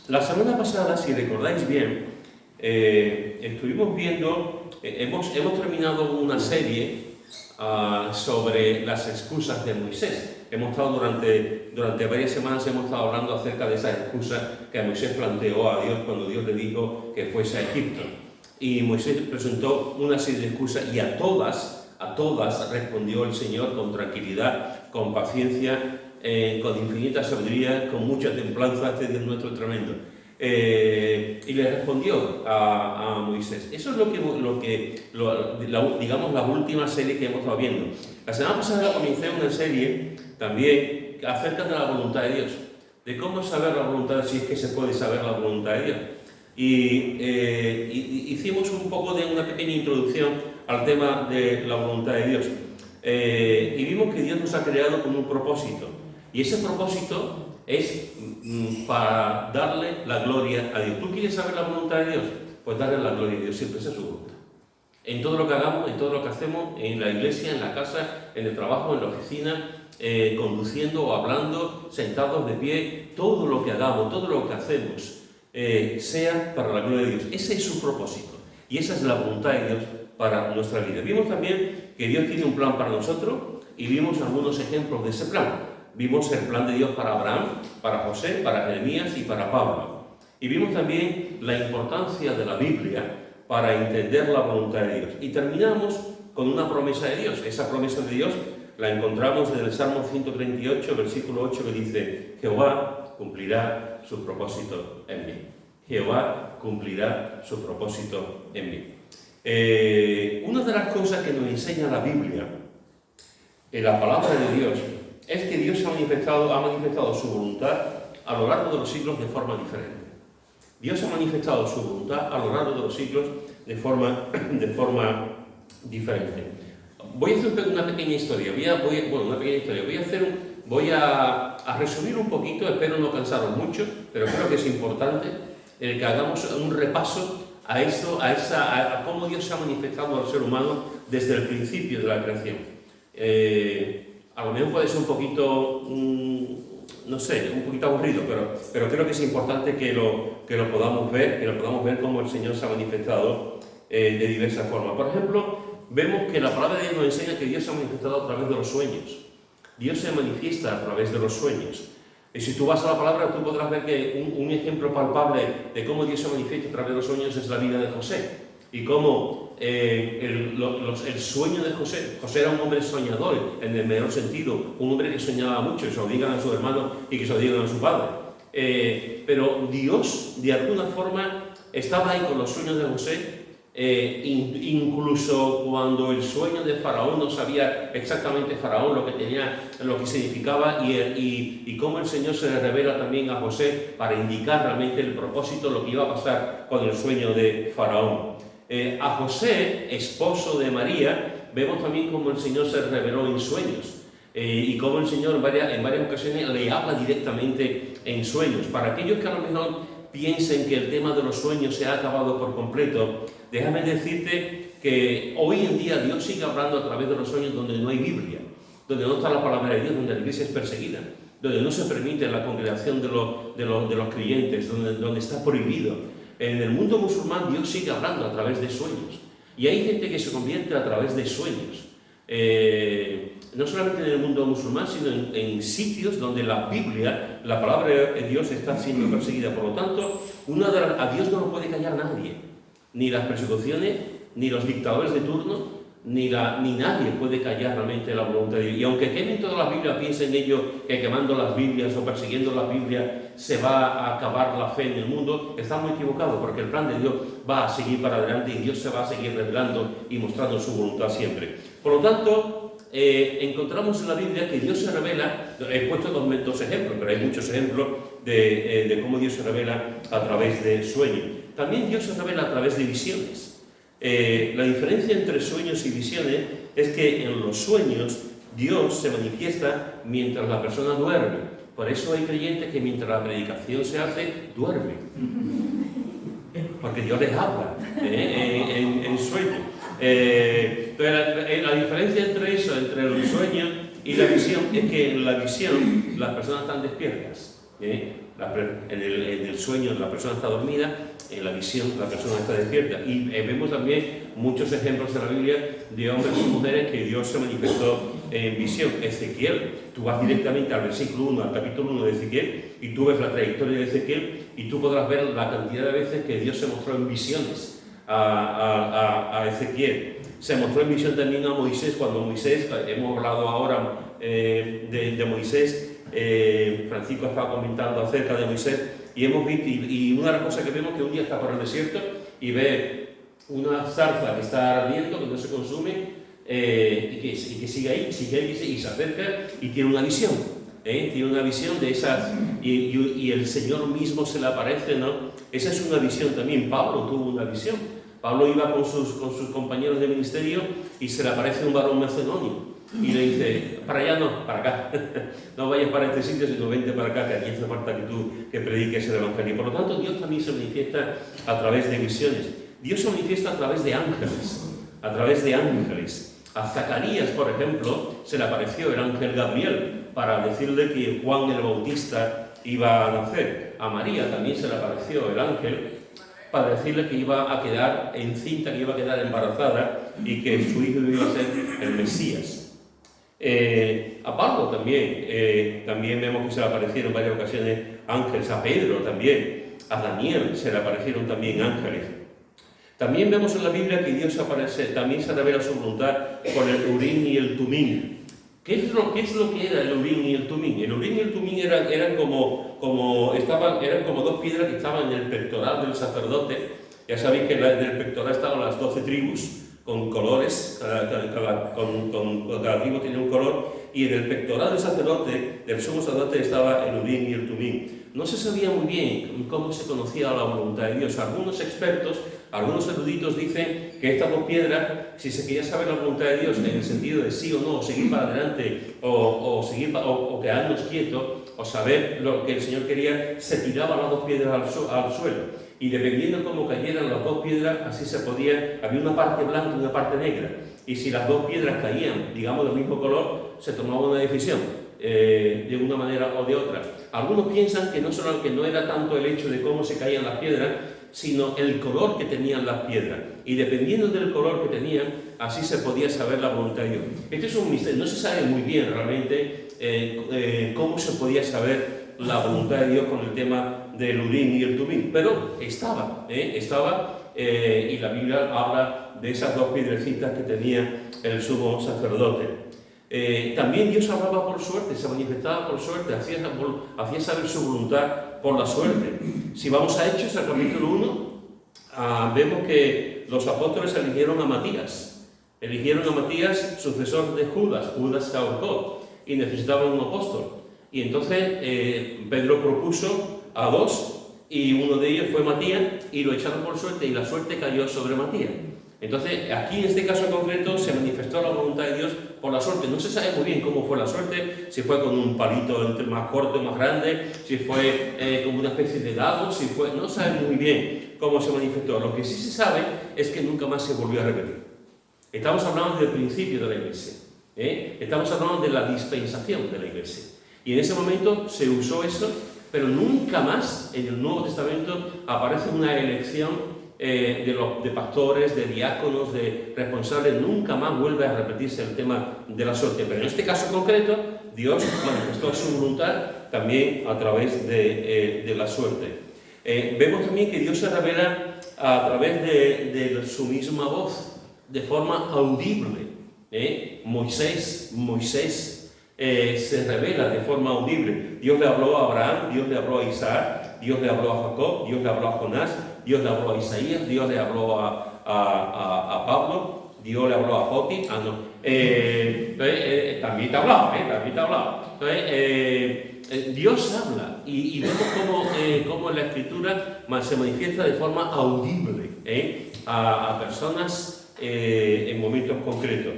La semana pasada, si recordáis bien, estuvimos viendo, hemos terminado una serie sobre las excusas de Moisés. Hemos estado durante varias semanas hemos estado hablando acerca de esas excusas que Moisés planteó a Dios cuando Dios le dijo que fuese a Egipto. Y Moisés presentó una serie de excusas y a todas respondió el Señor con tranquilidad, con paciencia, con infinita sabiduría, con mucha templanza. Este Dios nuestro es tremendo. Y le respondió a Moisés. Eso es digamos, la última serie que hemos estado viendo. La semana pasada comencé una serie también acerca de la voluntad de Dios, de cómo saber la voluntad, si es que se puede saber la voluntad de Dios. Y hicimos un poco de una pequeña introducción al tema de la voluntad de Dios. Y vimos que Dios nos ha creado con un propósito. Y ese propósito es para darle la gloria a Dios. ¿Tú quieres saber la voluntad de Dios? Pues darle la gloria a Dios, siempre esa es su voluntad. En todo lo que hagamos, en todo lo que hacemos, en la iglesia, en la casa, en el trabajo, en la oficina, conduciendo o hablando, sentados de pie, todo lo que hagamos, todo lo que hacemos, sea para la gloria de Dios. Ese es su propósito. Y esa es la voluntad de Dios para nuestra vida. Vimos también que Dios tiene un plan para nosotros y vimos algunos ejemplos de ese plan. Vimos el plan de Dios para Abraham, para José, para Jeremías y para Pablo. Y vimos también la importancia de la Biblia para entender la voluntad de Dios. Y terminamos con una promesa de Dios. Esa promesa de Dios la encontramos en el Salmo 138, versículo 8, que dice: Jehová cumplirá su propósito en mí. Jehová cumplirá su propósito en mí. Una de las cosas que nos enseña la Biblia, en la palabra de Dios, es que Dios ha manifestado su voluntad a lo largo de los siglos de forma diferente. Dios ha manifestado su voluntad a lo largo de los siglos de forma diferente. Voy a hacer una pequeña historia. Voy a resumir un poquito, espero no cansaros mucho, pero creo que es importante que hagamos un repaso a cómo Dios se ha manifestado al ser humano desde el principio de la creación. A lo mejor puede ser un poquito, un poquito aburrido, pero creo que es importante que lo podamos ver cómo el Señor se ha manifestado de diversas formas. Por ejemplo, vemos que la palabra de Dios nos enseña que Dios se ha manifestado a través de los sueños. Dios se manifiesta a través de los sueños. Y si tú vas a la palabra, tú podrás ver que un ejemplo palpable de cómo Dios se manifiesta a través de los sueños es la vida de José. Y cómo el sueño de José era un hombre soñador, en el mejor sentido, un hombre que soñaba mucho, y se lo digan a sus hermanos y que se lo digan a su padre. Pero Dios, de alguna forma, estaba ahí con los sueños de José, incluso cuando el sueño de Faraón no sabía exactamente Faraón lo que significaba, y cómo el Señor se le revela también a José para indicar realmente el propósito, lo que iba a pasar con el sueño de Faraón. A José, esposo de María, vemos también cómo el Señor se reveló en sueños, y cómo el Señor en varias ocasiones le habla directamente en sueños. Para aquellos que a lo mejor piensen que el tema de los sueños se ha acabado por completo, déjame decirte que hoy en día Dios sigue hablando a través de los sueños donde no hay Biblia, donde no está la palabra de Dios, donde la iglesia es perseguida, donde no se permite la congregación de los creyentes, donde está prohibido. En el mundo musulmán Dios sigue hablando a través de sueños, y hay gente que se convierte a través de sueños, no solamente en el mundo musulmán, sino en sitios donde la Biblia, la palabra de Dios, está siendo perseguida. Por lo tanto, a Dios no lo puede callar nadie, ni las persecuciones, ni los dictadores de turno, ni nadie puede callar realmente la voluntad de Dios. Y aunque quemen todas las Biblias, piensen ellos que quemando las Biblias o persiguiendo las Biblias se va a acabar la fe en el mundo, están muy equivocados, porque el plan de Dios va a seguir para adelante y Dios se va a seguir revelando y mostrando su voluntad siempre. Por lo tanto, encontramos en la Biblia que Dios se revela. He puesto dos ejemplos, pero hay muchos ejemplos de cómo Dios se revela a través de sueños. También Dios se revela a través de visiones. La diferencia entre sueños y visiones es que en los sueños Dios se manifiesta mientras la persona duerme. Por eso hay creyentes que mientras la predicación se hace, duermen. Porque Dios les habla en sueño. Pero la diferencia entre los sueños Y la visión es que en la visión las personas están despiertas. En el sueño la persona está dormida, en la visión la persona está despierta. Y vemos también muchos ejemplos en la Biblia de hombres y mujeres que Dios se manifestó en visión. Ezequiel, tú vas directamente al versículo 1, al capítulo 1 de Ezequiel, y tú ves la trayectoria de Ezequiel, y tú podrás ver la cantidad de veces que Dios se mostró en visiones a Ezequiel. Se mostró en visión también a Moisés, cuando Moisés, hemos hablado ahora de Moisés, Francisco estaba comentando acerca de Moisés, y hemos visto, y una de las cosas que vemos que un día está por el desierto y ve una zarza que está ardiendo, que no se consume, y que sigue ahí, y se acerca y tiene una visión. Tiene una visión de esas, y el Señor mismo se le aparece, ¿no? Esa es una visión también. Pablo tuvo una visión. Pablo iba con sus compañeros de ministerio y se le aparece un varón macedonio y le dice, para allá no, para acá, no vayas para este sitio, sino vente para acá, que aquí hace falta que tú que prediques el Evangelio. Por lo tanto, Dios también se manifiesta a través de visiones. Dios se manifiesta a través de ángeles, A Zacarías, por ejemplo, se le apareció el ángel Gabriel para decirle que Juan el Bautista iba a nacer. A María también se le apareció el ángel para decirle que iba a quedar encinta, que iba a quedar embarazada y que su hijo iba a ser el Mesías. A Pablo también vemos que se le aparecieron en varias ocasiones ángeles. A Pedro también, a Daniel se le aparecieron también ángeles. También vemos en la Biblia que Dios también se revela su voluntad con el Urim y el Tumim. ¿Qué es lo que era el Urim y el Tumim? El Urim y el Tumim eran como dos piedras que estaban en el pectoral del sacerdote. Ya sabéis que en el pectoral estaban las 12 tribus con colores, cada tribu tenía un color, y en el pectoral del sacerdote, del sumo sacerdote, estaba el Urim y el Tumim. No se sabía muy bien cómo se conocía la voluntad de Dios. Algunos expertos, algunos eruditos dicen que estas dos piedras, si se quería saber la voluntad de Dios en el sentido de sí o no, o seguir para adelante, o quedarnos quietos, o saber lo que el Señor quería, se tiraban las dos piedras al suelo. Y dependiendo de cómo cayeran las dos piedras, así se podía, había una parte blanca y una parte negra. Y si las dos piedras caían, digamos, del mismo color, se tomaba una decisión, de una manera o de otra. Algunos piensan que no era tanto el hecho de cómo se caían las piedras, sino el color que tenían las piedras. Y dependiendo del color que tenían, así se podía saber la voluntad de Dios. Este es un misterio, no se sabe muy bien realmente cómo se podía saber la voluntad de Dios con el tema del Urim y el Tumim, pero estaba, y la Biblia habla de esas dos piedrecitas que tenía el sumo sacerdote. También Dios hablaba por suerte, se manifestaba por suerte, hacía saber su voluntad por la suerte. Si vamos a Hechos, al capítulo 1, vemos que los apóstoles eligieron a Matías, sucesor de Judas se ahorcó y necesitaban un apóstol. Y entonces Pedro propuso a dos, y uno de ellos fue Matías, y lo echaron por suerte, y la suerte cayó sobre Matías. Entonces, aquí en este caso en concreto se manifestó la voluntad de Dios por la suerte. No se sabe muy bien cómo fue la suerte, si fue con un palito más corto, más grande, si fue como una especie de dado, no se sabe muy bien cómo se manifestó. Lo que sí se sabe es que nunca más se volvió a repetir. Estamos hablando del principio de la Iglesia, estamos hablando de la dispensación de la Iglesia. Y en ese momento se usó eso, pero nunca más en el Nuevo Testamento aparece una elección de pastores, de diáconos, de responsables. Nunca más vuelve a repetirse el tema de la suerte. Pero en este caso concreto, Dios manifestó su voluntad también a través de la suerte. Vemos también que Dios se revela a través de su misma voz, de forma audible. Moisés se revela de forma audible. Dios le habló a Abraham, Dios le habló a Isaac, Dios le habló a Jacob, Dios le habló a Jonás, Dios le habló a Isaías, Dios le habló a Pablo, Dios le habló a Joti. También te hablaba. Entonces, Dios habla y vemos cómo en la Escritura se manifiesta de forma audible a personas en momentos concretos.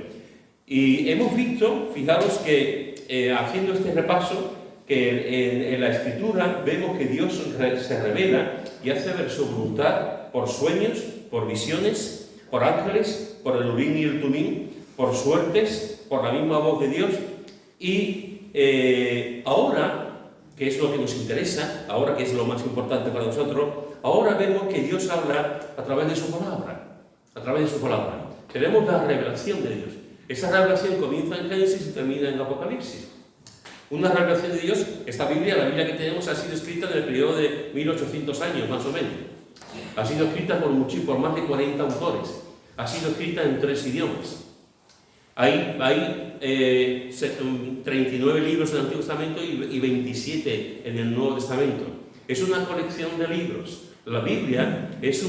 Y hemos visto, fijaros que haciendo este repaso, que en la Escritura vemos que Dios se revela y hace ver su voluntad por sueños, por visiones, por ángeles, por el Urim y el Tumim, por suertes, por la misma voz de Dios. Y ahora, que es lo que nos interesa, ahora que es lo más importante para nosotros, ahora vemos que Dios habla a través de su palabra, a través de su palabra. Tenemos la revelación de Dios. Esa revelación comienza en Génesis y termina en Apocalipsis. Una revelación de Dios, esta Biblia, la Biblia que tenemos, ha sido escrita en el periodo de 1800 años, más o menos. Ha sido escrita por más de 40 autores. Ha sido escrita en 3 idiomas. Hay 39 libros en el Antiguo Testamento y 27 en el Nuevo Testamento. Es una colección de libros. La Biblia es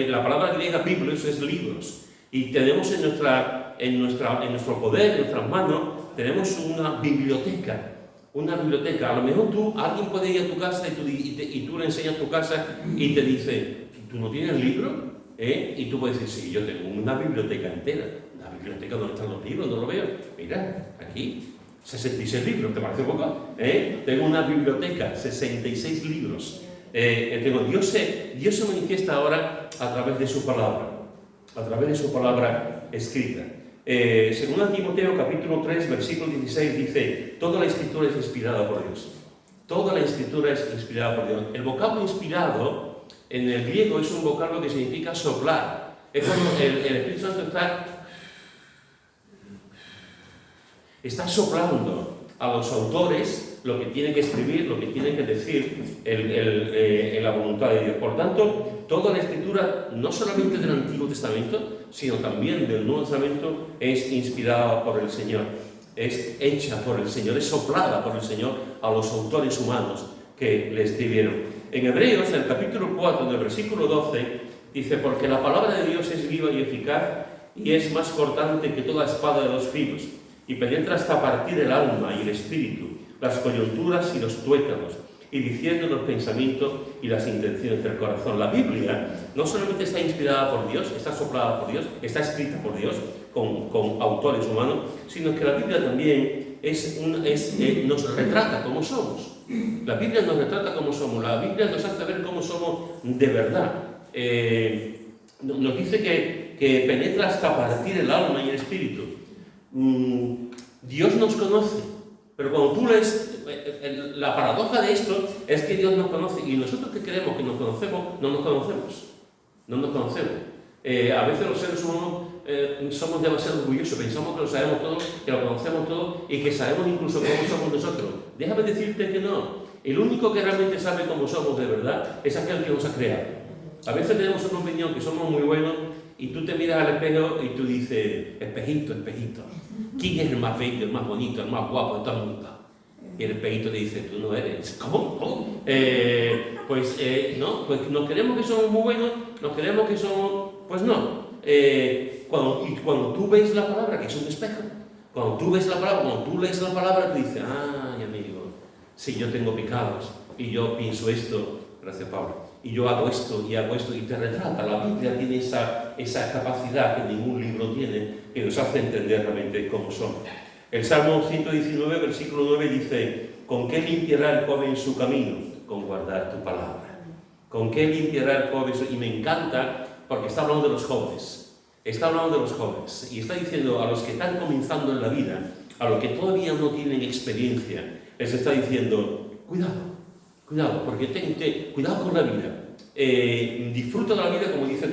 la palabra griega biblos es libros. Y tenemos en nuestro poder, en nuestras manos, tenemos una biblioteca. Una biblioteca. A lo mejor alguien puede ir a tu casa y tú le enseñas tu casa y te dice, ¿tú no tienes libro? Y tú puedes decir, sí, yo tengo una biblioteca entera. ¿La biblioteca donde están los libros? No lo veo. Mira, aquí, 66 libros, ¿te parece poco? Tengo una biblioteca, 66 libros. Dios se manifiesta ahora a través de su palabra escrita. Según Timoteo capítulo 3, versículo 16 dice, toda la escritura es inspirada por Dios. Toda la escritura es inspirada por Dios. El vocablo inspirado en el griego es un vocablo que significa soplar. Es cuando el Espíritu Santo está soplando a los autores lo que tienen que escribir, lo que tienen que decir en la voluntad de Dios. Por tanto, toda la escritura, no solamente del Antiguo Testamento, sino también del Nuevo Testamento, es inspirada por el Señor, es hecha por el Señor, es soplada por el Señor a los autores humanos que le escribieron. En Hebreos, en el capítulo 4, del versículo 12, dice, porque la palabra de Dios es viva y eficaz y es más cortante que toda espada de 2 filos y penetra hasta partir el alma y el espíritu, las coyunturas y los tuétanos, y diciendo los pensamientos y las intenciones del corazón. La Biblia no solamente está inspirada por Dios, está soplada por Dios, está escrita por Dios con autores humanos, sino que la Biblia también nos retrata como somos. La Biblia nos retrata como somos, la Biblia nos hace ver cómo somos de verdad. Nos dice que penetra hasta partir el alma y el espíritu. Dios nos conoce, pero cuando tú lees, la paradoja de esto es que Dios nos conoce y nosotros que creemos que nos conocemos, no nos conocemos. A veces los seres humanos somos demasiado orgullosos, pensamos que lo sabemos todo, que lo conocemos todo y que sabemos incluso cómo somos nosotros. Déjame decirte que no. El único que realmente sabe cómo somos de verdad es aquel que nos ha creado. A veces tenemos una opinión que somos muy buenos y tú te miras al espejo y tú dices, espejito, ¿quién es el más bello, el más bonito, el más guapo de todo el mundo? Y el espejito te dice, tú no eres. ¿Cómo? Pues nos creemos que somos muy buenos, nos creemos que somos, pues no. Cuando tú ves la palabra, que es un espejo, cuando tú lees la palabra, tú dices, ay amigo, sí, yo tengo pecados y yo pienso esto, gracias Pablo, y yo hago esto, y te retrata. La Biblia tiene esa capacidad que ningún libro tiene, que nos hace entender realmente cómo somos. El Salmo 119, versículo 9 dice, ¿con qué limpiará el joven su camino? Con guardar tu palabra. ¿Con qué limpiará el joven? Y me encanta porque está hablando de los jóvenes. Está hablando de los jóvenes y está diciendo a los que están comenzando en la vida, a los que todavía no tienen experiencia, les está diciendo, cuidado, porque cuidado con la vida. Disfruta de la vida, como dice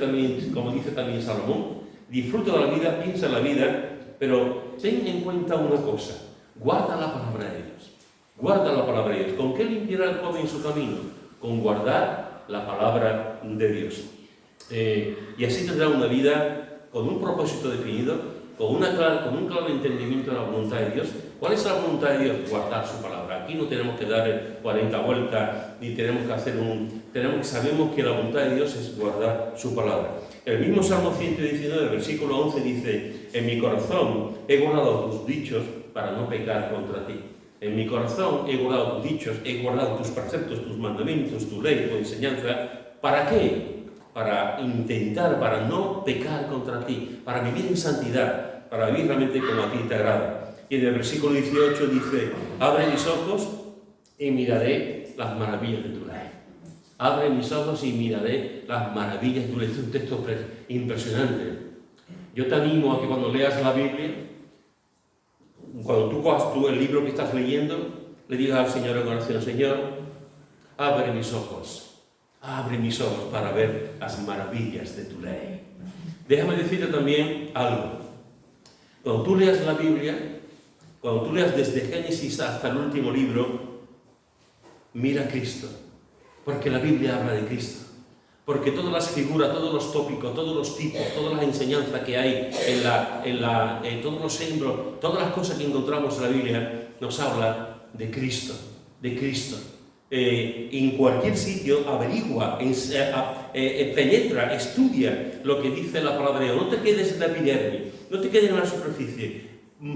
también Salomón, disfruta de la vida, piensa en la vida, pero ten en cuenta una cosa, guarda la palabra de Dios. Guarda la palabra de Dios. ¿Con qué limpiará el joven su camino? Con guardar la palabra de Dios. Y así tendrá una vida con un propósito definido, con un claro entendimiento de la voluntad de Dios. ¿Cuál es la voluntad de Dios? Guardar su palabra. Aquí no tenemos que dar 40 vueltas, ni tenemos que sabemos que la voluntad de Dios es guardar su palabra. El mismo Salmo 119, versículo 11 dice, en mi corazón he guardado tus dichos para no pecar contra ti. En mi corazón he guardado tus dichos, he guardado tus preceptos, tus mandamientos, tu ley, tu enseñanza. ¿Para qué? Para no pecar contra ti, para vivir en santidad, para vivir realmente como a ti te agrada. Y en el versículo 18 dice, abre mis ojos y miraré las maravillas de tu ley. Abre mis ojos y miraré las maravillas de tu ley. Es un texto impresionante. Yo te animo a que cuando leas la Biblia, cuando tú cojas el libro que estás leyendo, le digas al Señor en oración: Señor, abre mis ojos para ver las maravillas de tu ley. Déjame decirte también algo. Cuando tú leas la Biblia, cuando tú leas desde Génesis hasta el último libro, mira a Cristo, porque la Biblia habla de Cristo. Porque todas las figuras, todos los tópicos, todos los tipos, todas las enseñanzas que hay en todos los símbolos, todas las cosas que encontramos en la Biblia, nos habla de Cristo, de Cristo. En cualquier sitio averigua, penetra, estudia lo que dice la palabra de Dios. No te quedes en la epidermis, no te quedes en la superficie,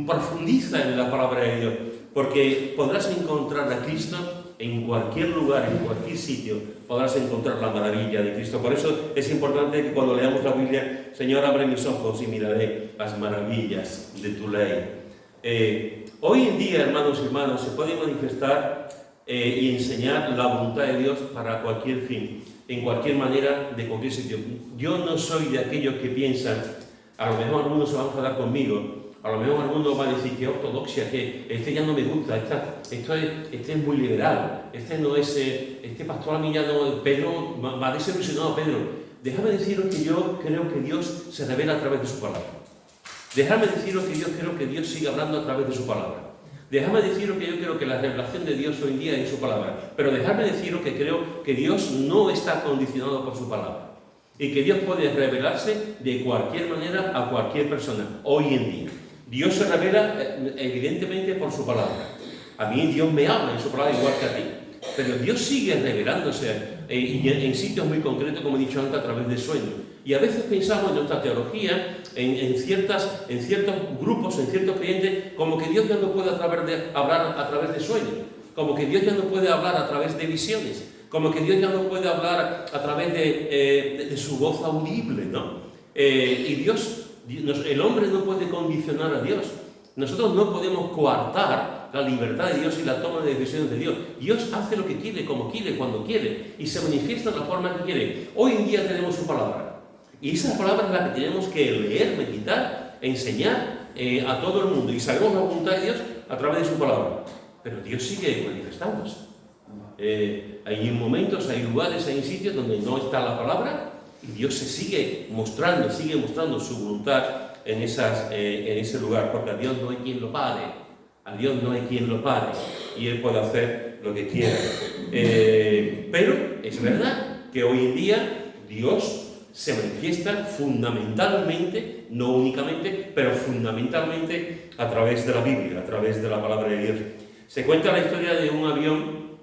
profundiza en la palabra de Dios, porque podrás encontrar a Cristo en cualquier lugar, en cualquier sitio, podrás encontrar la maravilla de Cristo. Por eso es importante que cuando leamos la Biblia: Señor, abre mis ojos y miraré las maravillas de tu ley. Hoy en día, hermanos y hermanas, se puede manifestar y enseñar la voluntad de Dios para cualquier fin, en cualquier manera, de cualquier sitio. Yo no soy de aquellos que piensan, a lo mejor algunos se van a enfadar conmigo, a lo mejor alguno va a decir que ortodoxia, que este ya no me gusta, este es muy liberal, este pastor a mí ya no, Pedro, me ha desilusionado Pedro. Déjame deciros que yo creo que Dios se revela a través de su palabra. Déjame deciros que yo creo que Dios sigue hablando a través de su palabra. Déjame deciros que yo creo que la revelación de Dios hoy en día es en su palabra. Pero déjame deciros que creo que Dios no está condicionado por su palabra. Y que Dios puede revelarse de cualquier manera a cualquier persona, hoy en día. Dios se revela evidentemente por su palabra. A mí Dios me habla en su palabra igual que a ti. Pero Dios sigue revelándose en sitios muy concretos, como he dicho antes, a través de sueños. Y a veces pensamos en nuestra teología, en ciertos grupos, en ciertos creyentes, como que Dios ya no puede hablar a través de sueños, como que Dios ya no puede hablar a través de visiones, como que Dios ya no puede hablar a través de su voz audible, ¿no? Y el hombre no puede condicionar a Dios. Nosotros no podemos coartar la libertad de Dios y la toma de decisiones de Dios. Dios hace lo que quiere, como quiere, cuando quiere, y se manifiesta de la forma que quiere. Hoy en día tenemos su palabra. Y esa palabra es la que tenemos que leer, meditar, enseñar a todo el mundo. Y sabemos la voluntad de Dios a través de su palabra. Pero Dios sigue manifestándose. Hay momentos, hay lugares, hay sitios donde no está la palabra y Dios se sigue mostrando su voluntad en ese lugar, porque a Dios no hay quien lo pare. A Dios no hay quien lo pare y Él puede hacer lo que quiera. Pero es verdad que hoy en día Dios se manifiesta fundamentalmente, no únicamente, pero fundamentalmente a través de la Biblia, a través de la palabra de Dios. Se cuenta la historia de un avión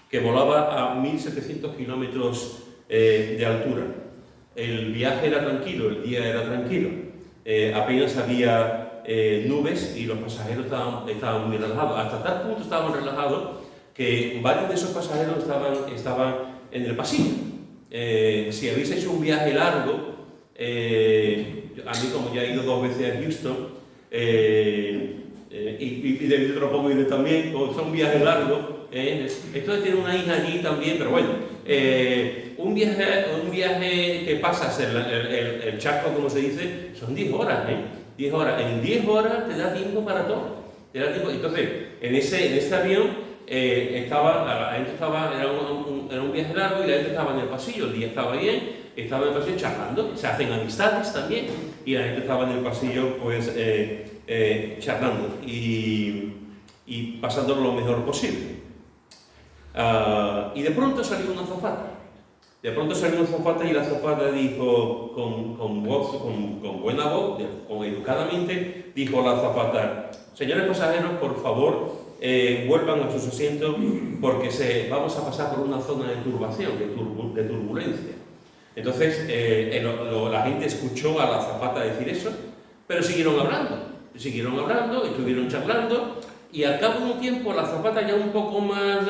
que volaba a 1700 kilómetros de altura. El viaje era tranquilo, el día era tranquilo. Apenas había nubes y los pasajeros estaban muy relajados. Hasta tal punto estaban relajados que varios de esos pasajeros estaban en el pasillo. Si habéis hecho un viaje largo, a mí como ya he ido 2 veces a Houston, y de otro poco iré también, o son viajes largos, esto tiene una hija allí también, pero bueno, un viaje que pasas el charco, como se dice, son 10 horas, 10 horas. En 10 horas te da tiempo para todo. Te da tiempo. Entonces, en ese avión, la gente era un viaje largo y la gente estaba en el pasillo, el día estaba bien, estaba en el pasillo charlando, se hacen amistades también, y la gente estaba en el pasillo pues charlando y pasándolo lo mejor posible. Y de pronto salió una azafata. Y la azafata dijo con buena voz, educadamente, dijo la azafata: señores pasajeros, por favor, vuelvan a sus asientos porque vamos a pasar por una zona de turbación, de turbulencia. Entonces, la gente escuchó a la azafata decir eso, pero siguieron hablando, estuvieron charlando, y al cabo de un tiempo la azafata ya un poco más,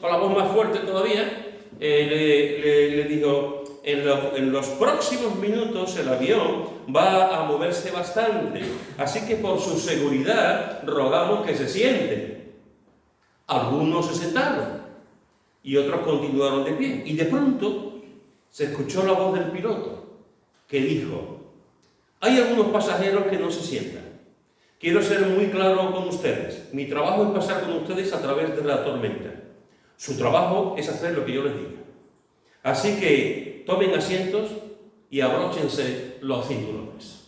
con la voz más fuerte todavía, le dijo: en los próximos minutos el avión va a moverse bastante, así que por su seguridad rogamos que se sienten. Algunos se sentaron y otros continuaron de pie, y de pronto se escuchó la voz del piloto que dijo: hay algunos pasajeros que no se sientan, Quiero ser muy claro con ustedes. Mi trabajo es pasar con ustedes a través de la tormenta. Su trabajo es hacer lo que yo les diga. Así que tomen asientos y abróchense los cinturones.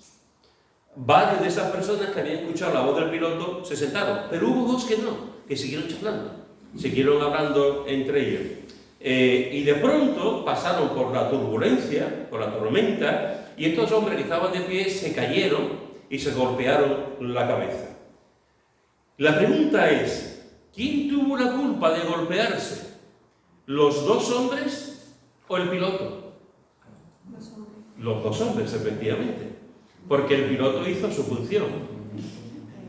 Varias de esas personas que habían escuchado la voz del piloto se sentaron, pero hubo dos que no, que siguieron charlando, siguieron hablando entre ellos. Y de pronto pasaron por la turbulencia, por la tormenta, y estos hombres que estaban de pie se cayeron y se golpearon la cabeza. La pregunta es, ¿quién tuvo la culpa de golpearse? ¿Los dos hombres o el piloto? Los dos hombres, efectivamente. Porque el piloto hizo su función.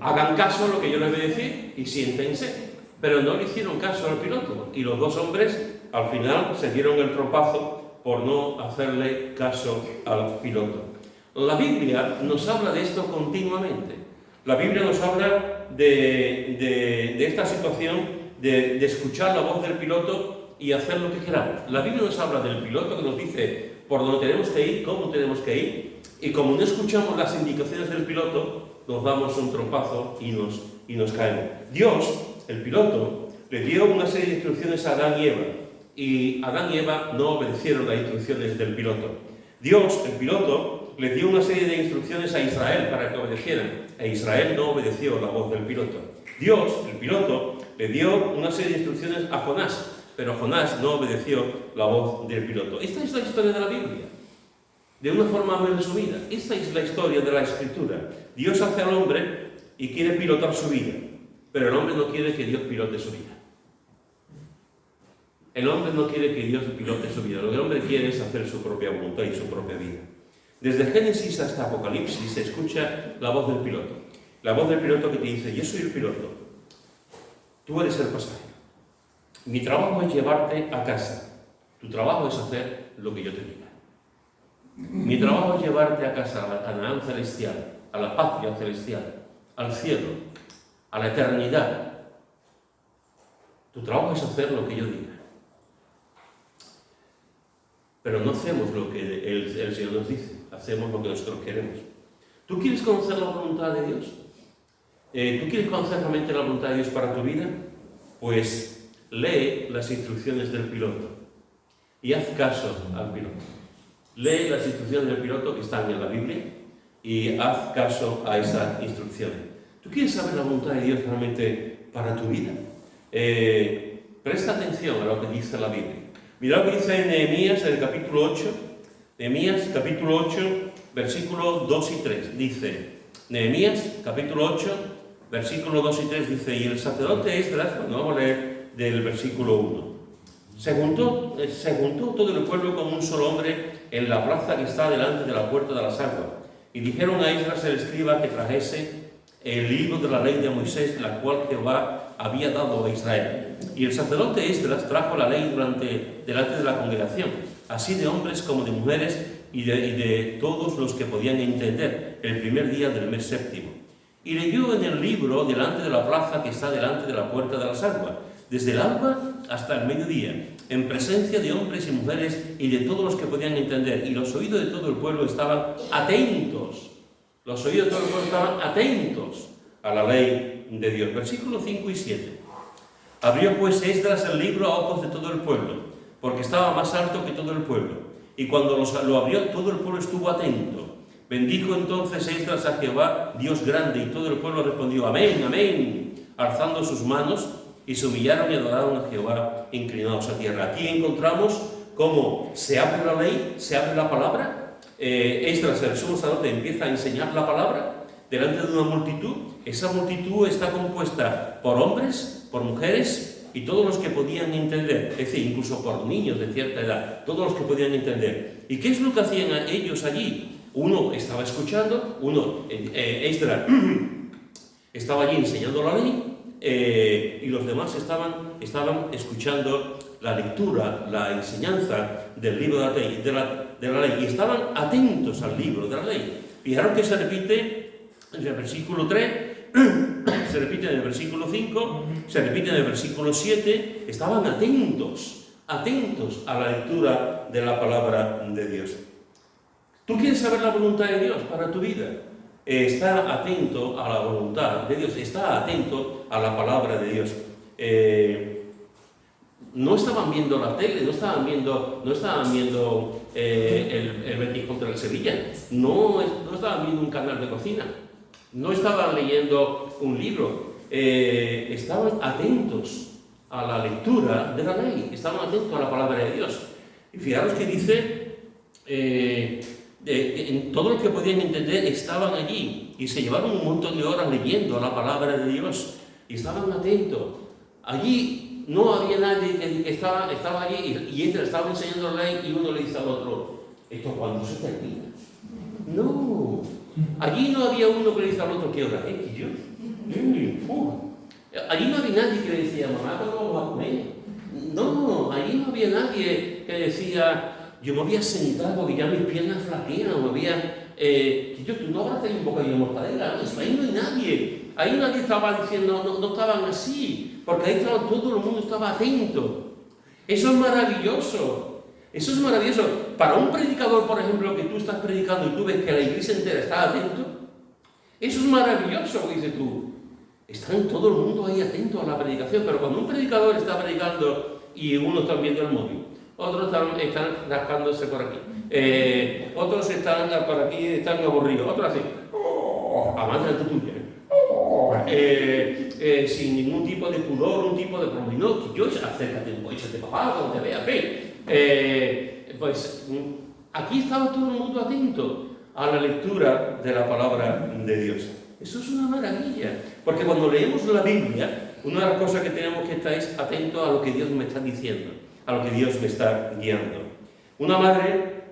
Hagan caso a lo que yo les voy a decir y siéntense. Pero no le hicieron caso al piloto. Y los dos hombres, al final, se dieron el trompazo por no hacerle caso al piloto. La Biblia nos habla de esto continuamente. La Biblia nos habla de esta situación de escuchar la voz del piloto y hacer lo que queramos. La Biblia nos habla del piloto que nos dice por dónde tenemos que ir, cómo tenemos que ir, y como no escuchamos las indicaciones del piloto, nos damos un trompazo y nos caemos. Dios, el piloto, le dio una serie de instrucciones a Adán y Eva, y Adán y Eva no obedecieron las instrucciones del piloto. Dios, el piloto, le dio una serie de instrucciones a Israel para que obedecieran, e Israel no obedeció la voz del piloto. Dios, el piloto, le dio una serie de instrucciones a Jonás, pero Jonás no obedeció la voz del piloto. Esta es la historia de la Biblia, de una forma muy resumida. Esta es la historia de la Escritura. Dios hace al hombre y quiere pilotar su vida, pero el hombre no quiere que Dios pilote su vida. El hombre no quiere que Dios pilote su vida. Lo que el hombre quiere es hacer su propia voluntad y su propia vida. Desde Génesis hasta Apocalipsis se escucha la voz del piloto. La voz del piloto que te dice, yo soy el piloto, tú eres el pasajero. Mi trabajo es llevarte a casa. Tu trabajo es hacer lo que yo te diga. Mi trabajo es llevarte a casa, a la Canaán celestial, a la patria celestial, al cielo, a la eternidad. Tu trabajo es hacer lo que yo diga. Pero no hacemos lo que el Señor nos dice, hacemos lo que nosotros queremos. ¿Tú quieres conocer la voluntad de Dios? ¿Tú quieres conocer realmente la voluntad de Dios para tu vida? Pues lee las instrucciones del piloto y haz caso al piloto. Lee las instrucciones del piloto que están en la Biblia y haz caso a esas instrucciones. ¿Tú quieres saber la voluntad de Dios realmente para tu vida? Presta atención a lo que dice la Biblia. Mira lo que dice en Nehemías, en el capítulo 8. Nehemías, capítulo 8, versículos 2 y 3. Dice, Nehemías, capítulo 8, versículos 2 y 3, dice, y el sacerdote Esdras, bueno, vamos a leer del versículo 1. Se juntó todo el pueblo como un solo hombre en la plaza que está delante de la puerta de las aguas. Y dijeron a Esdras el escriba que trajese el libro de la ley de Moisés, la cual Jehová había dado a Israel. Y el sacerdote Esdras trajo la ley delante de la congregación, así de hombres como de mujeres y de todos los que podían entender, el primer día del mes séptimo. Y leyó en el libro delante de la plaza que está delante de la puerta de las aguas, desde el alba hasta el mediodía, en presencia de hombres y mujeres y de todos los que podían entender. Y los oídos de todo el pueblo estaban atentos. Los oídos de todo el pueblo estaban atentos a la ley de Dios. Versículos 5 y 7. Abrió pues Esdras el libro a ojos de todo el pueblo, porque estaba más alto que todo el pueblo. Y cuando lo abrió, todo el pueblo estuvo atento. Bendijo entonces Esdras a Jehová, Dios grande, y todo el pueblo respondió, amén, amén, alzando sus manos, y se humillaron y adoraron a Jehová, inclinados a tierra. Aquí encontramos cómo se abre la ley, se abre la palabra. Esdras, el sumo sacerdote, empieza a enseñar la palabra delante de una multitud. Esa multitud está compuesta por hombres, por mujeres y todos los que podían entender, es decir, incluso por niños de cierta edad, todos los que podían entender. ¿Y qué es lo que hacían ellos allí? Uno estaba escuchando, Esdras estaba allí enseñando la ley, y los demás estaban escuchando la lectura, la enseñanza del libro de la ley, y estaban atentos al libro de la ley. Fijaron que se repite en el versículo 3, se repite en el versículo 5, se repite en el versículo 7, estaban atentos a la lectura de la palabra de Dios. ¿Tú quieres saber la voluntad de Dios para tu vida? está atento a la voluntad de Dios, está atento a la palabra de Dios. No estaban viendo la tele, no estaban viendo el Betis contra el Sevilla, no estaban viendo un canal de cocina, no estaban leyendo un libro, estaban atentos a la lectura de la ley, estaban atentos a la palabra de Dios. Y fijaros que dice, en todo lo que podían entender estaban allí y se llevaron un montón de horas leyendo la palabra de Dios y estaban atentos. Allí no había nadie que estaba allí y este estaba enseñando la ley y uno le dice al otro, ¿esto cuándo se termina? No, allí no había uno que le dice al otro, ¿qué hora es? ¿Y yo? Allí no había nadie que le decía, mamá, ¿cuándo vamos a comer? No, allí no había nadie que decía, yo me había sentado porque ya mis piernas flaquean, me había... tú no habrás tenido un bocadillo de mortadela, ahí no hay nadie. Ahí nadie estaba diciendo, no estaban así, porque ahí estaba, todo el mundo estaba atento. Eso es maravilloso. Eso es maravilloso. Para un predicador, por ejemplo, que tú estás predicando y tú ves que la iglesia entera está atento, eso es maravilloso, dices tú. Están todo el mundo ahí atento a la predicación, pero cuando un predicador está predicando y uno está viendo el móvil, otros están rascándose por aquí, otros están por aquí, están aburridos, otros así, amante de tuya, sin ningún tipo de pudor, un tipo de problema, no, que yo acércate un poco, échate papá cuando te vea, pues aquí estaba todo el mundo atento a la lectura de la palabra de Dios. Eso es una maravilla, porque cuando leemos la Biblia, una de las cosas que tenemos que estar es atento a lo que Dios me está diciendo, a lo que Dios me está guiando. Una madre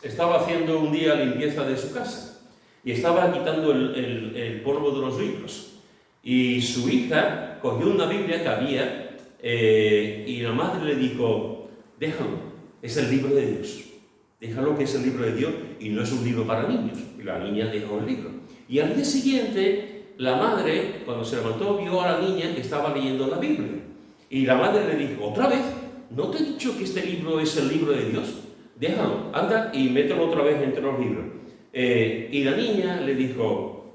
estaba haciendo un día limpieza de su casa y estaba quitando el polvo de los libros. Y su hija cogió una Biblia que había y la madre le dijo, déjalo, es el libro de Dios. Déjalo que es el libro de Dios y no es un libro para niños. Y la niña dejó el libro. Y al día siguiente, la madre, cuando se levantó, vio a la niña que estaba leyendo la Biblia. Y la madre le dijo, otra vez, ¿no te he dicho que este libro es el libro de Dios? Déjalo, anda y mételo otra vez entre los libros. Y la niña le dijo,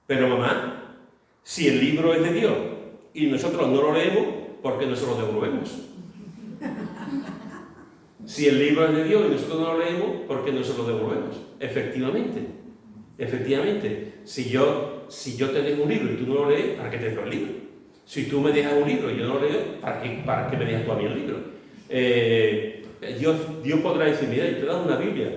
pero mamá, si el libro es de Dios y nosotros no lo leemos, ¿por qué no se lo devolvemos? Si el libro es de Dios y nosotros no lo leemos, ¿por qué no se lo devolvemos? Efectivamente, si yo te dejo un libro y tú no lo lees, ¿para qué te dejo el libro? Si tú me dejas un libro y yo no lo leo, ¿para qué me dejas tú a mí el libro? Dios podrá decir, mira, yo te he dado una Biblia,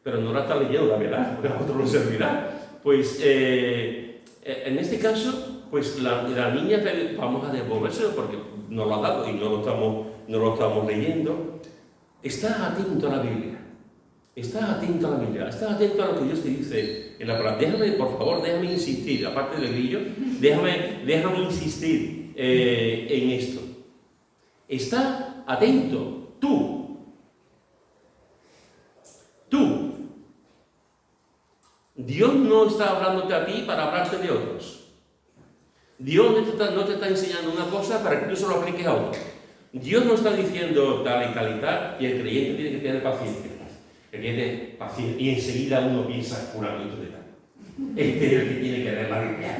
pero no la estás leyendo, la verdad, porque a otro no servirá. Pues en este caso, pues la niña vamos a devolvérselo porque nos lo ha dado y no lo estamos leyendo. Está atento a la Biblia. Está atento a la Biblia, está atento a lo que Dios te dice en la palabra. Por favor, déjame insistir, aparte del grillo, déjame insistir en esto. Está atento, tú. Dios no está hablándote a ti para hablarte de otros. Dios no te está enseñando una cosa para que tú se lo apliques a otro. Dios no está diciendo tal y tal y tal, y el creyente tiene que tener paciencia. Que tiene paciencia, y enseguida uno piensa fulanito de tal. Este es el que tiene que leer la Biblia.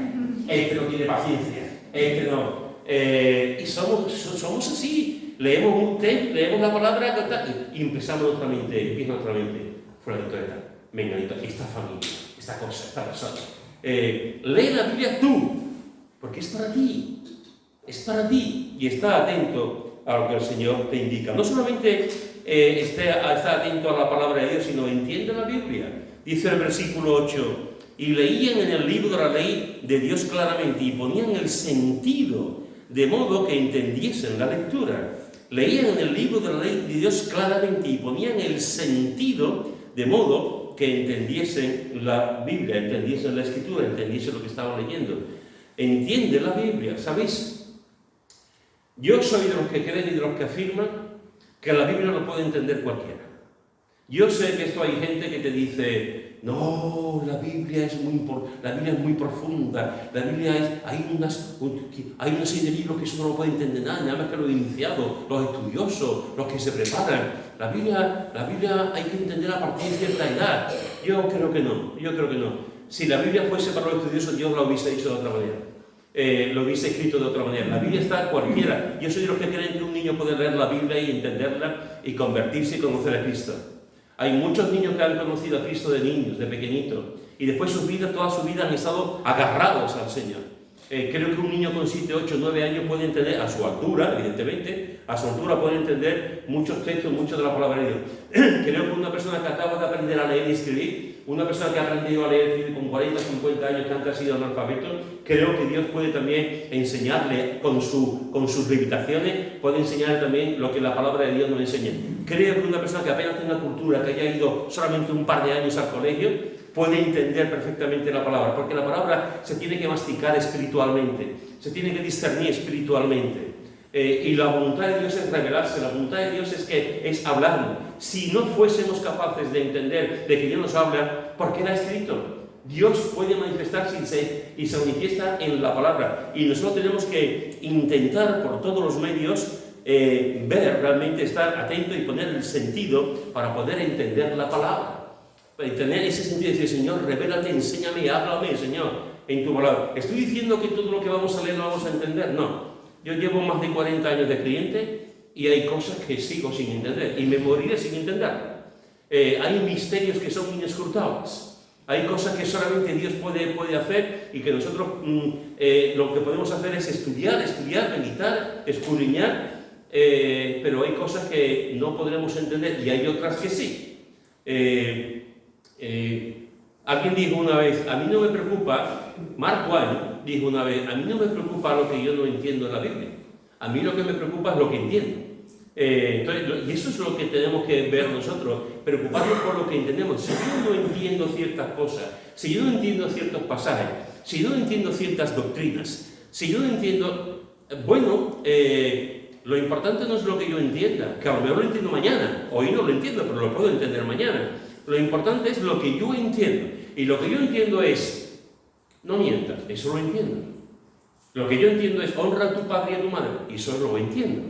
Este no tiene paciencia. Este no. Y somos así. Leemos un texto, leemos la palabra y empezamos nuestra mente, fulanito de tal. Menganito, esta familia, esta cosa, esta persona. Lee la Biblia tú, porque es para ti. Es para ti. Y está atento a lo que el Señor te indica. No solamente está atento a la palabra de Dios, sino entiende la Biblia. Dice el versículo 8, y leían en el libro de la ley de Dios claramente y ponían el sentido de modo que entendiesen la lectura. Leían en el libro de la ley de Dios claramente y ponían el sentido de modo que entendiesen la Biblia, entendiesen la Escritura, entendiesen lo que estaban leyendo. Entiende la Biblia, ¿sabéis? Yo soy de los que creen y de los que afirman que la Biblia lo puede entender cualquiera. Yo sé que esto hay gente que te dice, no, la Biblia es muy profunda, la Biblia hay una serie de libros que eso no lo puede entender nada más que los iniciados, los estudiosos, los que se preparan. La Biblia hay que entender a partir de cierta edad. Yo creo que no. Si la Biblia fuese para los estudiosos, Dios la hubiese dicho de otra manera. Lo hubiese escrito de otra manera. La Biblia está cualquiera. Yo soy de los que creen que un niño puede leer la Biblia y entenderla y convertirse y conocer a Cristo. Hay muchos niños que han conocido a Cristo de niños, de pequeñitos, y después toda su vida han estado agarrados al Señor. Creo que un niño con 7, 8, 9 años puede entender, a su altura, evidentemente, a su altura puede entender muchos textos, muchas de la palabra de Dios. Creo que una persona que acaba de aprender a leer y escribir, una persona que ha aprendido a leer y escribir con 40, 50 años, que antes ha sido analfabeto, creo que Dios puede también enseñarle con sus limitaciones, puede enseñarle también lo que la palabra de Dios nos enseña. Creo que una persona que apenas tenga cultura, que haya ido solamente un par de años al colegio, puede entender perfectamente la palabra, porque la palabra se tiene que masticar espiritualmente, se tiene que discernir espiritualmente. Y la voluntad de Dios es revelarse, la voluntad de Dios es hablarnos. Si no fuésemos capaces de entender de que Dios nos habla, ¿por qué la ha escrito? Dios puede manifestarse y se manifiesta en la palabra. Y nosotros tenemos que intentar por todos los medios ver, realmente estar atento y poner el sentido para poder entender la palabra. Para tener ese sentido de decir, Señor, revélate, enséñame, háblame, Señor, en tu palabra. ¿Estoy diciendo que todo lo que vamos a leer lo vamos a entender? No. Yo llevo más de 40 años de creyente y hay cosas que sigo sin entender y me moriré sin entender. Hay misterios que son inescrutables. Hay cosas que solamente Dios puede hacer y que nosotros lo que podemos hacer es estudiar, meditar, escudriñar, pero hay cosas que no podremos entender y hay otras que sí. Alguien dijo una vez, a mí no me preocupa, Mark Twain dijo una vez, a mí no me preocupa lo que yo no entiendo en la Biblia, a mí lo que me preocupa es lo que entiendo. Y eso es lo que tenemos que ver nosotros, preocuparnos por lo que entendemos. Si yo no entiendo ciertas cosas, si yo no entiendo ciertos pasajes, si yo no entiendo ciertas doctrinas, si yo no entiendo, lo importante no es lo que yo entienda, que a lo mejor lo entiendo mañana, hoy no lo entiendo, pero lo puedo entender mañana. Lo importante es lo que yo entiendo. Y lo que yo entiendo es, no mientas, eso lo entiendo. Lo que yo entiendo es, honra a tu padre y a tu madre, y eso lo entiendo.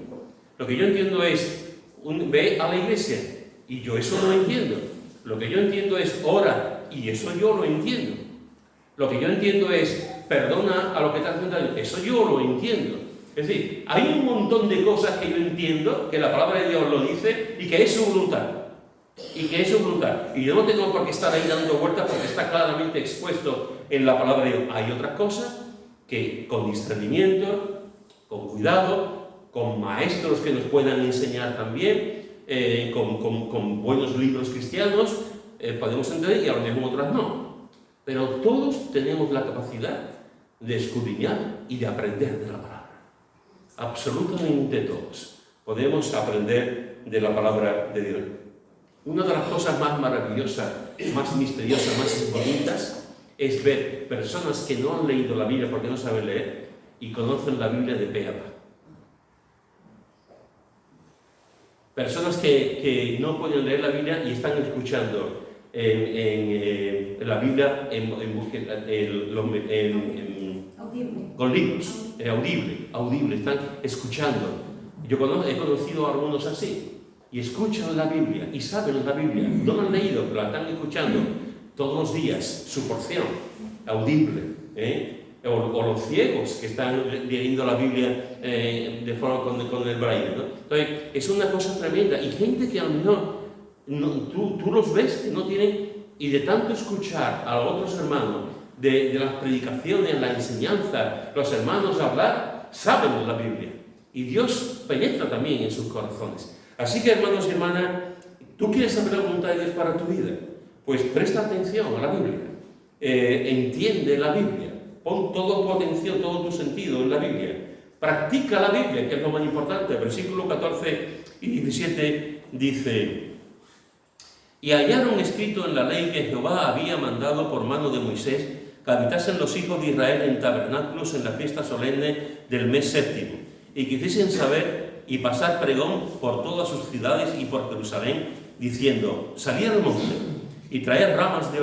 Lo que yo entiendo es, ve a la iglesia, y yo eso lo entiendo. Lo que yo entiendo es, ora, y eso yo lo entiendo. Lo que yo entiendo es, perdona a lo que te hacen daño, eso yo lo entiendo. Es decir, hay un montón de cosas que yo entiendo, que la palabra de Dios lo dice, y que es su voluntad. Y yo no tengo por qué estar ahí dando vueltas porque está claramente expuesto en la palabra de Dios. Hay otras cosas que con discernimiento, con cuidado, con maestros que nos puedan enseñar también, con buenos libros cristianos, podemos entender y a lo mejor otras no. Pero todos tenemos la capacidad de escudriñar y de aprender de la palabra. Absolutamente todos podemos aprender de la palabra de Dios. Una de las cosas más maravillosas, más misteriosas, más bonitas, es ver personas que no han leído la Biblia porque no saben leer y conocen la Biblia de pe a pa. Personas que no pueden leer la Biblia y están escuchando la Biblia con libros, audible, están escuchando. Yo he conocido a algunos así. Y escuchan la Biblia, y saben la Biblia, no la han leído, pero la están escuchando todos los días, su porción, audible. O los ciegos que están leyendo la Biblia de forma con el braille, ¿no? Entonces, es una cosa tremenda. Y gente que a lo mejor tú los ves que no tienen, y de tanto escuchar a los otros hermanos, de las predicaciones, la enseñanza, los hermanos hablar, saben la Biblia. Y Dios penetra también en sus corazones. Así que, hermanos y hermanas, ¿tú quieres saber la voluntad de Dios para tu vida? Pues presta atención a la Biblia, entiende la Biblia, pon toda tu atención, todo tu sentido en la Biblia, practica la Biblia, que es lo más importante. El versículo 14 y 17 dice, y hallaron escrito en la ley que Jehová había mandado por mano de Moisés que habitasen los hijos de Israel en tabernáculos en la fiesta solemne del mes séptimo, y quisiesen saber y pasar pregón por todas sus ciudades y por Jerusalén, diciendo, salid al monte y traed ramas de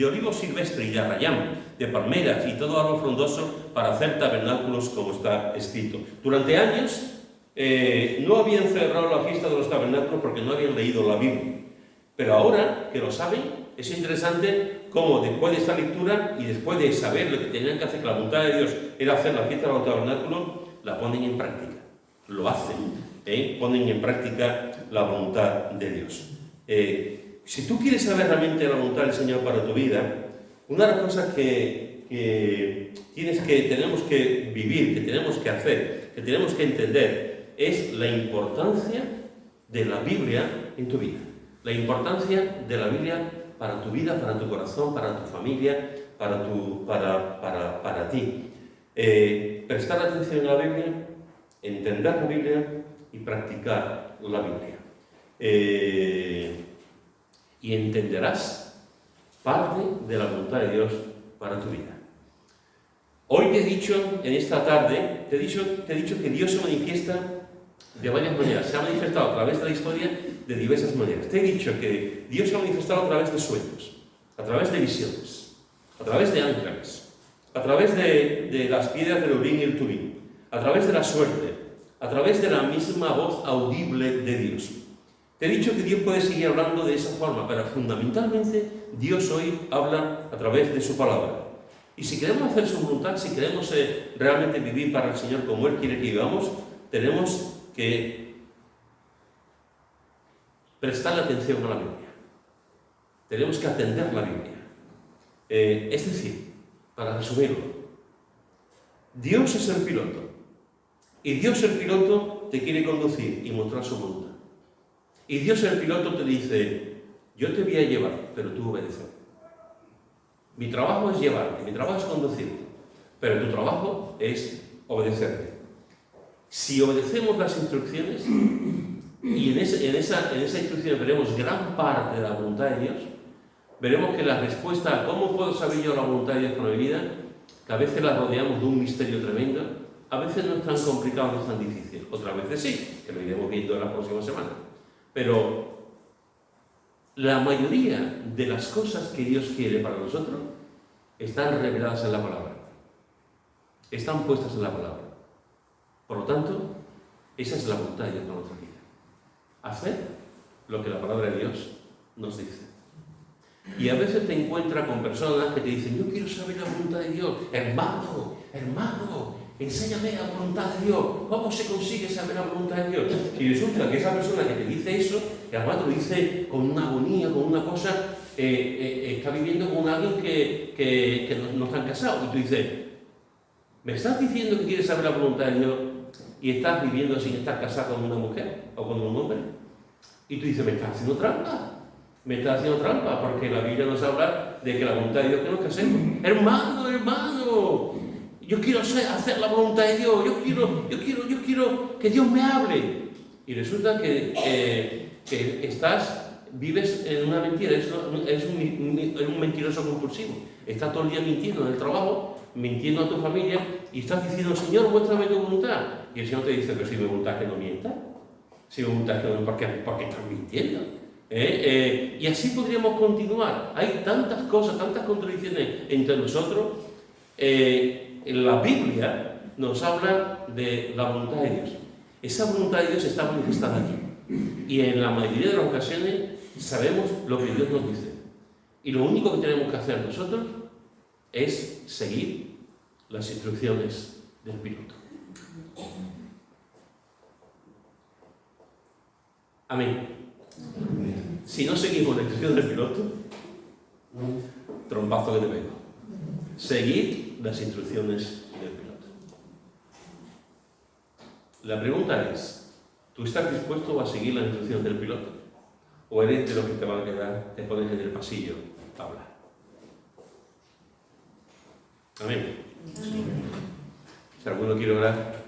olivo silvestre y de arrayán, de palmeras y todo árbol frondoso para hacer tabernáculos como está escrito. Durante años no habían celebrado la fiesta de los tabernáculos porque no habían leído la Biblia, pero ahora que lo saben, es interesante cómo después de esta lectura y después de saber lo que tenían que hacer, que la voluntad de Dios era hacer la fiesta del tabernáculo, la ponen en práctica, lo hacen, ponen en práctica la voluntad de Dios. Si tú quieres saber realmente la voluntad del Señor para tu vida, una de las cosas que tenemos que vivir, que tenemos que hacer, que tenemos que entender, es la importancia de la Biblia en tu vida. La importancia de la Biblia para tu vida, para tu corazón, para tu familia, para ti. Prestar atención a la Biblia, entender la Biblia y practicar la Biblia. Y entenderás parte de la voluntad de Dios para tu vida. Hoy te he dicho, en esta tarde, te he dicho que Dios se manifiesta de varias maneras. Se ha manifestado a través de la historia de diversas maneras. Te he dicho que Dios se ha manifestado a través de sueños, a través de visiones, a través de ángeles, a través de las piedras del Urim y el Tumim, a través de la suerte, a través de la misma voz audible de Dios. Te he dicho que Dios puede seguir hablando de esa forma, pero fundamentalmente Dios hoy habla a través de su palabra. Y si queremos hacer su voluntad, si queremos realmente vivir para el Señor como Él quiere que vivamos, tenemos que prestar atención a la Biblia. Tenemos que atender la Biblia. Es decir, para resumirlo, Dios es el piloto. Y Dios el piloto te quiere conducir y mostrar su voluntad. Y Dios el piloto te dice, yo te voy a llevar, pero tú obedeces. Mi trabajo es llevarte, mi trabajo es conducirte, pero tu trabajo es obedecerte. Si obedecemos las instrucciones, y en esa instrucción veremos gran parte de la voluntad de Dios, veremos que la respuesta a cómo puedo saber yo la voluntad de Dios para mi vida, que a veces la rodeamos de un misterio tremendo, a veces no es tan complicado, no es tan difícil, otras veces sí, que lo iremos viendo en la próxima semana. Pero la mayoría de las cosas que Dios quiere para nosotros están reveladas en la palabra, están puestas en la palabra. Por lo tanto, esa es la voluntad de Dios para nuestra vida. Hacer lo que la palabra de Dios nos dice. Y a veces te encuentras con personas que te dicen, yo quiero saber la voluntad de Dios. Hermano, enséñame la voluntad de Dios. ¿Cómo se consigue saber la voluntad de Dios? Y resulta que esa persona que te dice eso, que además lo dice con una agonía, con una cosa, está viviendo con alguien que no están casados. Y tú dices, ¿me estás diciendo que quieres saber la voluntad de Dios y estás viviendo sin estar casado con una mujer o con un hombre? Y tú dices, me estás haciendo trampa. Me estás haciendo trampa, porque la Biblia nos habla de que la voluntad de Dios que nos casemos. Hermano, yo quiero hacer la voluntad de Dios, yo quiero que Dios me hable. Y resulta que vives en una mentira, eres un mentiroso compulsivo. Estás todo el día mintiendo en el trabajo, mintiendo a tu familia, y estás diciendo, Señor, muéstrame tu voluntad. Y el Señor te dice, pero si mi voluntad es que no mienta, si mi voluntad es que no, ¿por qué estás mintiendo? Y así podríamos continuar. Hay tantas cosas, tantas contradicciones entre nosotros. La Biblia nos habla de la voluntad de Dios. Esa voluntad de Dios está manifestada aquí. Y en la mayoría de las ocasiones sabemos lo que Dios nos dice. Y lo único que tenemos que hacer nosotros es seguir las instrucciones del piloto. Amén. Si no seguimos la instrucción del piloto, trompazo que te pego. Seguid las instrucciones del piloto. La pregunta es, ¿tú estás dispuesto a seguir las instrucciones del piloto? ¿O eres de los que te van a quedar, te pones en el pasillo a hablar? Amén. Si alguno quiere orar.